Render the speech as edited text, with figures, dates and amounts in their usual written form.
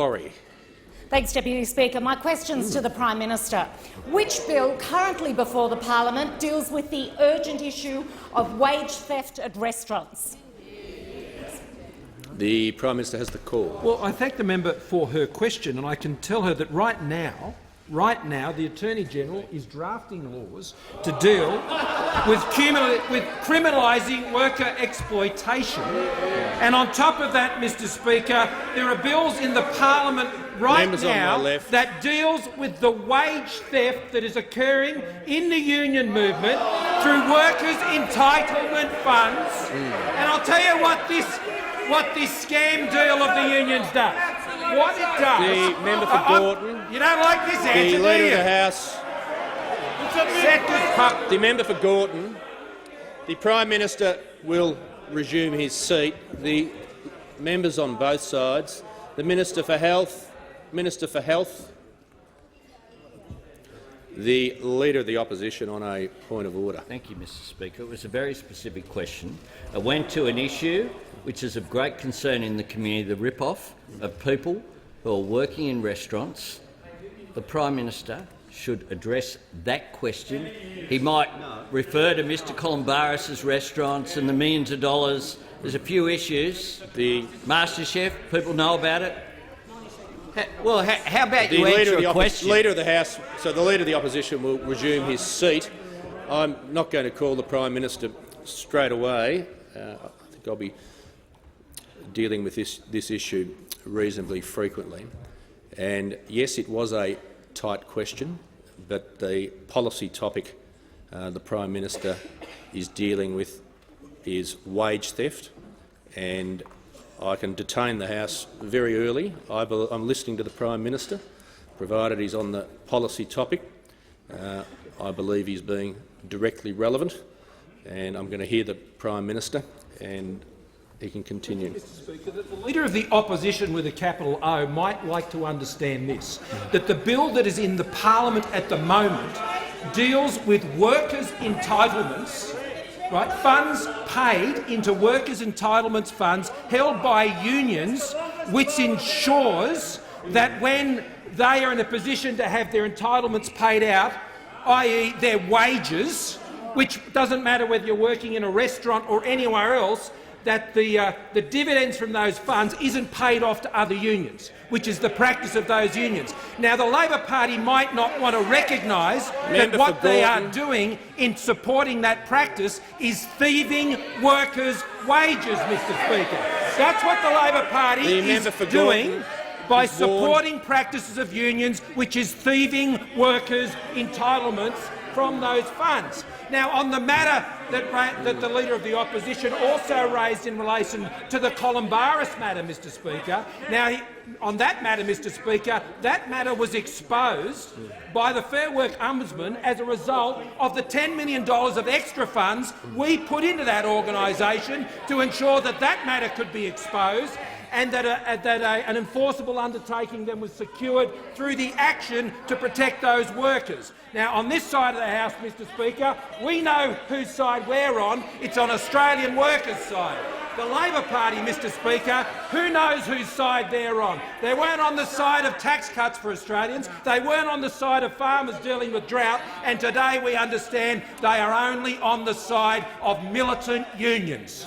Laurie. Thanks, Deputy Speaker. My question's to the Prime Minister. Which bill currently before the Parliament deals with the urgent issue of wage theft at restaurants? The Prime Minister has the call. Well, I thank the member for her question, and I can tell her that right now, the Attorney-General is drafting laws to deal with criminalising worker exploitation. And on top of that, Mr Speaker, there are bills in the Parliament right now that deals with the wage theft that is occurring in the union movement through workers' entitlement funds. And I'll tell you what this scam deal of the unions does. What it does. The member for Gorton. You don't like this answer, The Leader do you? of the House. The member for Gorton. The Prime Minister will resume his seat. The members on both sides. The Minister for Health. The Leader of the Opposition on a point of order. Thank you, Mr Speaker. It was a very specific question. It went to an issue which is of great concern in the community, the rip-off of people who are working in restaurants. The Prime Minister should address that question. He might refer to Mr Columbaris's restaurants and the millions of dollars. There's a few issues. The MasterChef, people know about it. Well, how about you answer a question? Leader of the House, so the Leader of the Opposition will resume his seat. I'm not going to call the Prime Minister straight away. I think I'll be dealing with this issue reasonably frequently. And yes, it was a tight question, but the policy topic the Prime Minister is dealing with is wage theft, and I can detain the House very early. I'm listening to the Prime Minister, provided he's on the policy topic. I believe he's being directly relevant, and I'm going to hear the Prime Minister, and he can continue. Mr Speaker, that the Leader of the Opposition with a capital O might like to understand this, that the bill that is in the Parliament at the moment deals with workers' entitlements, right? Funds paid into workers' entitlements funds held by unions, which ensures that when they are in a position to have their entitlements paid out, i.e. their wages, which doesn't matter whether you're working in a restaurant or anywhere else, that the dividends from those funds isn't paid off to other unions, which is the practice of those unions. Now, the Labor Party might not want to recognise that what they are doing in supporting that practice is thieving workers' wages, Mr Speaker. That's what the Labor Party is doing by supporting practices of unions, which is thieving workers' entitlements from those funds. Now, on the matter that the Leader of the Opposition also raised in relation to the Columbaris matter, Mr Speaker, on that matter, Mr Speaker, that matter was exposed by the Fair Work Ombudsman as a result of the $10 million of extra funds we put into that organisation to ensure that that matter could be exposed, and that an enforceable undertaking then was secured through the action to protect those workers. Now, on this side of the House, Mr Speaker, we know whose side we're on. It's on Australian workers' side. The Labor Party, Mr Speaker, who knows whose side they're on? They weren't on the side of tax cuts for Australians. They weren't on the side of farmers dealing with drought, and today we understand they are only on the side of militant unions.